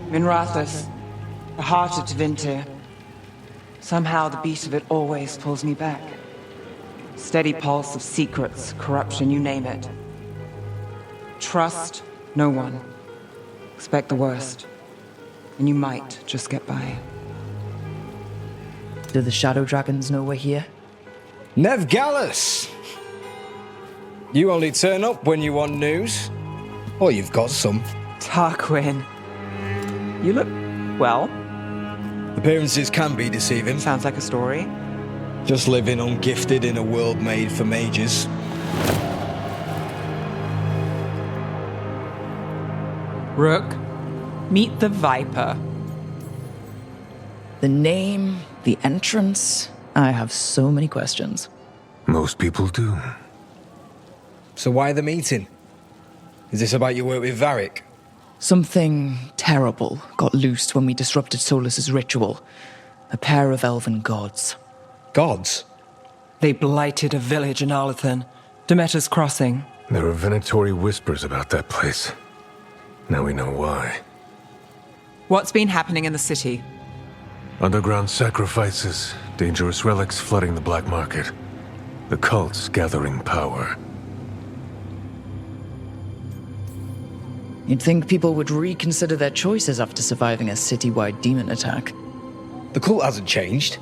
Minrathous, the heart of Tevinter. Somehow the beat of it always pulls me back. Steady pulse of secrets, corruption, you name it. Trust no one. Expect the worst. And you might just get by. Do the Shadow Dragons know we're here? Neve Gallus! You only turn up when you want news. Or you've got some. Tarquin. You look, well. Appearances can be deceiving. Sounds like a story. Just living ungifted in a world made for mages. Rook, meet the Viper. The name, the entrance. I have so many questions. Most people do. So why the meeting? Is this about your work with Varric? Something terrible got loosed when we disrupted Solus's ritual. A pair of elven gods. Gods? They blighted a village in Arlethan, Demeter's Crossing. There are venatory whispers about that place. Now we know why. What's been happening in the city? Underground sacrifices, dangerous relics flooding the black market. The cults gathering power. You'd think people would reconsider their choices after surviving a citywide demon attack. The cult hasn't changed.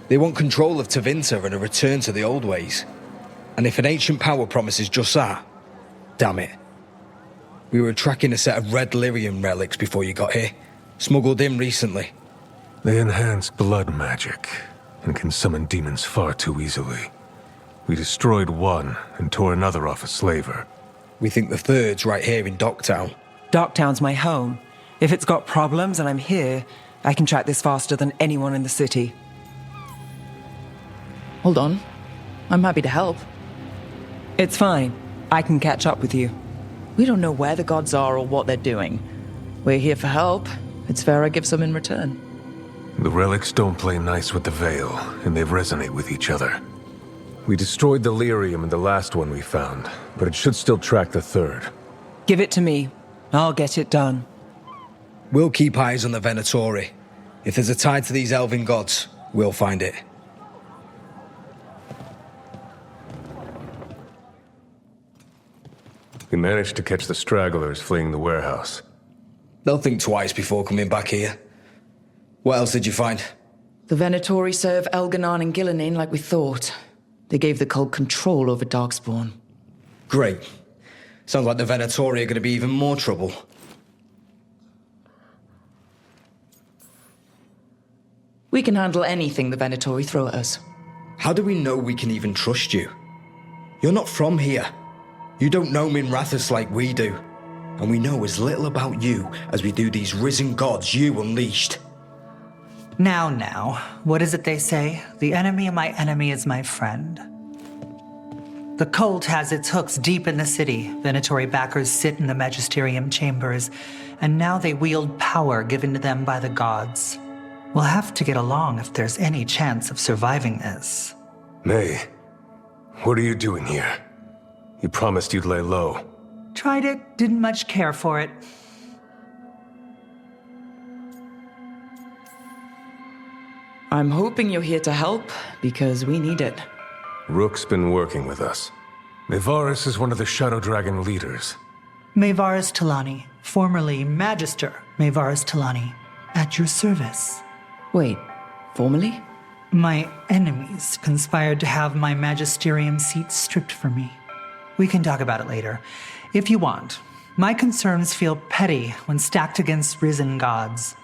They want control of Tevinter and a return to the old ways. And if an ancient power promises just that, damn it. We were tracking a set of red lyrium relics before you got here. Smuggled in recently. They enhance blood magic and can summon demons far too easily. We destroyed one and tore another off a slaver. We think the third's right here in Docktown. Docktown's my home. If it's got problems and I'm here, I can track this faster than anyone in the city. Hold on. I'm happy to help. It's fine. I can catch up with you. We don't know where the gods are or what they're doing. We're here for help. It's fair I give some in return. The relics don't play nice with the Veil, and they resonate with each other. We destroyed the lyrium in the last one we found, but it should still track the third. Give it to me. I'll get it done. We'll keep eyes on the Venatori. If there's a tie to these elven gods, we'll find it. We managed to catch the stragglers fleeing the warehouse. They'll think twice before coming back here. What else did you find? The Venatori serve Elganon and Gillinan like we thought. They gave the cult control over Darkspawn. Great. Sounds like the Venatori are going to be even more trouble. We can handle anything the Venatori throw at us. How do we know we can even trust you? You're not from here. You don't know Minrathous like we do. And we know as little about you as we do these risen gods you unleashed. Now, what is it they say? The enemy of my enemy is my friend. The cult has its hooks deep in the city. Venatori backers sit in the magisterium chambers, and now they wield power given to them by the gods. We'll have to get along if there's any chance of surviving this. May, what are you doing here? You promised you'd lay low. Tried it, didn't much care for it. I'm hoping you're here to help, because we need it. Rook's been working with us. Maevaris is one of the Shadow Dragon leaders. Maevaris Talani, formerly Magister Maevaris Talani, at your service. Wait, formally? My enemies conspired to have my magisterium seat stripped from me. We can talk about it later, if you want. My concerns feel petty when stacked against risen gods.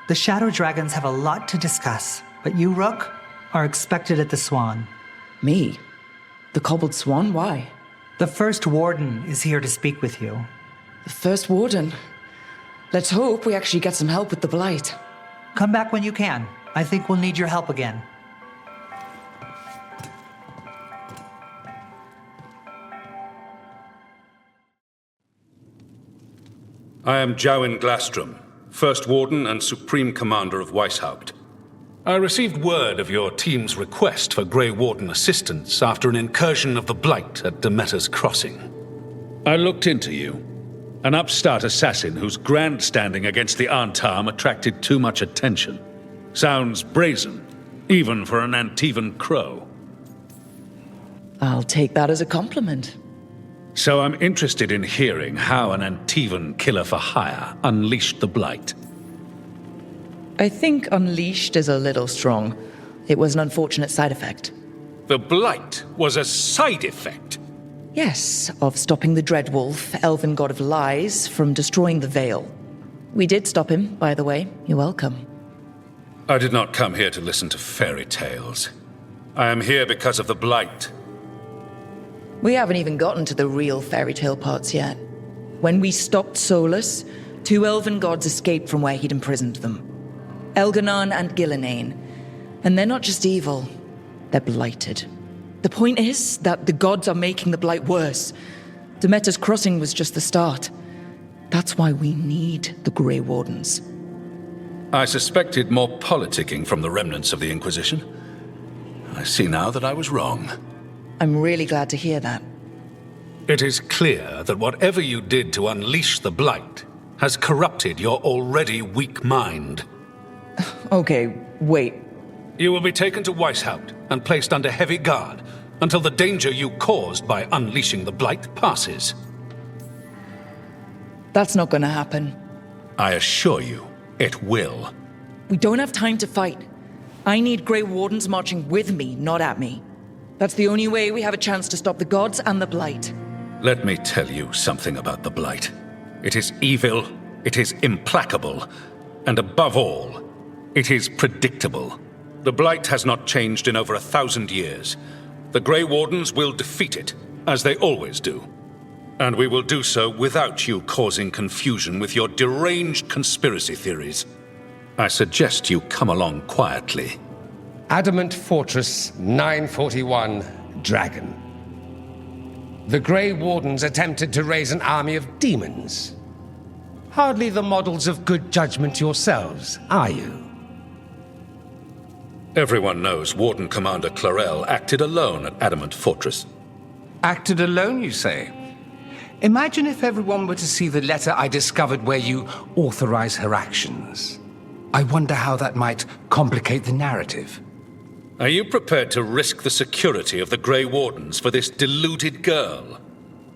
The Shadow Dragons have a lot to discuss, but you, Rook, are expected at the Swan. Me? The Cobbled Swan? Why? The First Warden is here to speak with you. The First Warden? Let's hope we actually get some help with the Blight. Come back when you can. I think we'll need your help again. I am Jowen Glastrom, First Warden and Supreme Commander of Weishaupt. I received word of your team's request for Grey Warden assistance after an incursion of the Blight at Demeter's Crossing. I looked into you. An upstart assassin whose grandstanding against the Antam attracted too much attention. Sounds brazen, even for an Antivan crow. I'll take that as a compliment. So I'm interested in hearing how an Antivan killer for hire unleashed the Blight. I think unleashed is a little strong. It was an unfortunate side effect. The Blight was a side effect? Yes, of stopping the Dreadwolf, elven god of lies, from destroying the Veil. We did stop him, by the way. You're welcome. I did not come here to listen to fairy tales. I am here because of the Blight. We haven't even gotten to the real fairy tale parts yet. When we stopped Solus, 2 elven gods escaped from where he'd imprisoned them. Elganan and Gillinane. And they're not just evil, they're blighted. The point is that the gods are making the Blight worse. Demeter's Crossing was just the start. That's why we need the Grey Wardens. I suspected more politicking from the remnants of the Inquisition. I see now that I was wrong. I'm really glad to hear that. It is clear that whatever you did to unleash the Blight has corrupted your already weak mind. Okay, wait. You will be taken to Weishaupt and placed under heavy guard until the danger you caused by unleashing the Blight passes. That's not gonna happen. I assure you, it will. We don't have time to fight. I need Grey Wardens marching with me, not at me. That's the only way we have a chance to stop the gods and the Blight. Let me tell you something about the Blight. It is evil, it is implacable, and above all, it is predictable. The Blight has not changed in over 1,000 years. The Grey Wardens will defeat it, as they always do. And we will do so without you causing confusion with your deranged conspiracy theories. I suggest you come along quietly. Adamant Fortress 941, Dragon. The Grey Wardens attempted to raise an army of demons. Hardly the models of good judgment yourselves, are you? Everyone knows Warden Commander Clarel acted alone at Adamant Fortress. Acted alone, you say? Imagine if everyone were to see the letter I discovered where you authorize her actions. I wonder how that might complicate the narrative. Are you prepared to risk the security of the Grey Wardens for this deluded girl?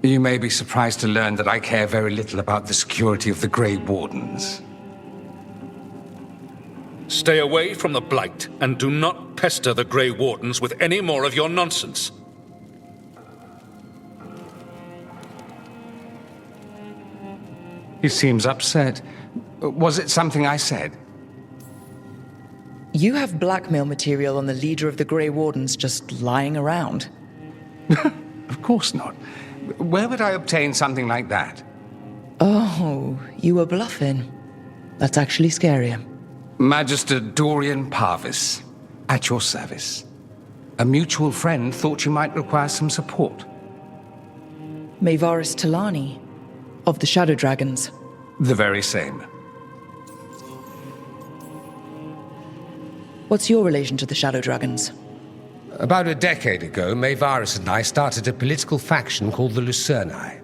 You may be surprised to learn that I care very little about the security of the Grey Wardens. Stay away from the Blight, and do not pester the Grey Wardens with any more of your nonsense. He seems upset. Was it something I said? You have blackmail material on the leader of the Grey Wardens just lying around. Of course not. Where would I obtain something like that? Oh, you were bluffing. That's actually scarier. Magister Dorian Parvis, at your service. A mutual friend thought you might require some support. Maevaris Talani, of the Shadow Dragons. The very same. What's your relation to the Shadow Dragons? About a decade ago, Maevaris and I started a political faction called the Lucerni.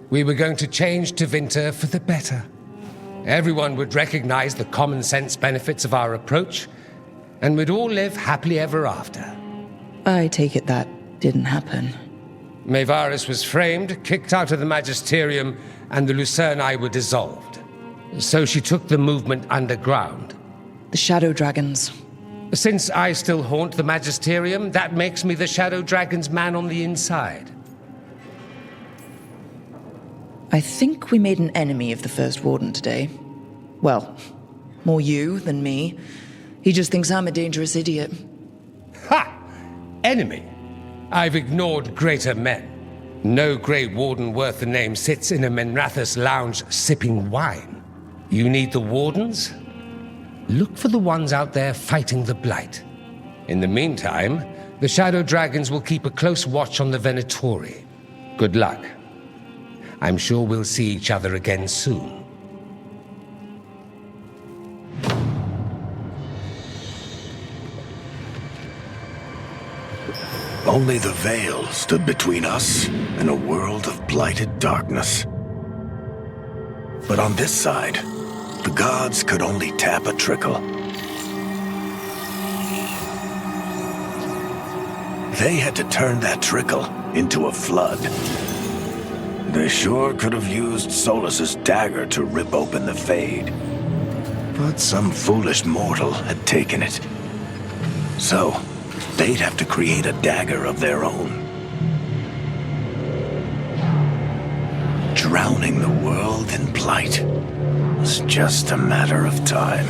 We were going to change Tevinter for the better. Everyone would recognize the common sense benefits of our approach, and we'd all live happily ever after. I take it that didn't happen. Maevaris was framed, kicked out of the Magisterium, and the Lucerni were dissolved. So she took the movement underground. The Shadow Dragons. Since I still haunt the Magisterium, that makes me the Shadow Dragon's man on the inside. I think we made an enemy of the First Warden today. Well, more you than me. He just thinks I'm a dangerous idiot. Ha! Enemy? I've ignored greater men. No Grey Warden worth the name sits in a Minrathous lounge sipping wine. You need the Wardens? Look for the ones out there fighting the Blight. In the meantime, the Shadow Dragons will keep a close watch on the Venatori. Good luck. I'm sure we'll see each other again soon. Only the Veil stood between us and a world of blighted darkness. But on this side, the gods could only tap a trickle. They had to turn that trickle into a flood. They sure could have used Solus's dagger to rip open the Fade. But some foolish mortal had taken it. So, they'd have to create a dagger of their own. Drowning the world in blight was just a matter of time.